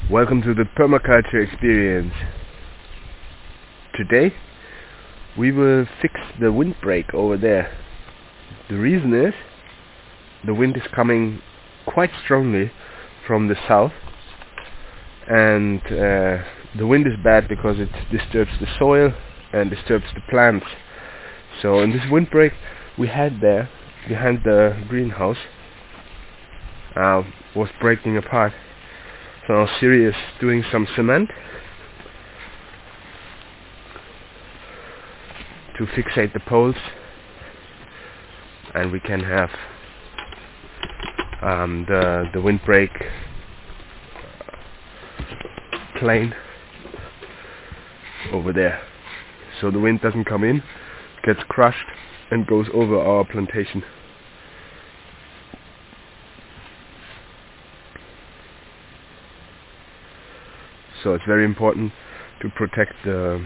Welcome to the permaculture experience. Today we will fix the windbreak over there. The reason is the wind is coming quite strongly from the south, and the wind is bad because it disturbs the soil and disturbs the plants. So in this windbreak we had there behind the greenhouse was breaking apart. So now Ciry is doing some cement to fixate the poles, and we can have the windbreak plane over there, so the wind doesn't come in, gets crushed and goes over our plantation. So it's very important to protect the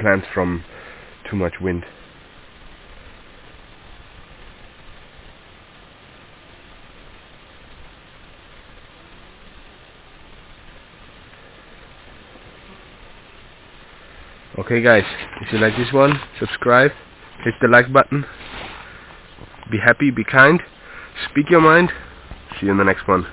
plants from too much wind. Okay guys, if you like this one, subscribe, hit the like button, be happy, be kind, speak your mind. See you in the next one.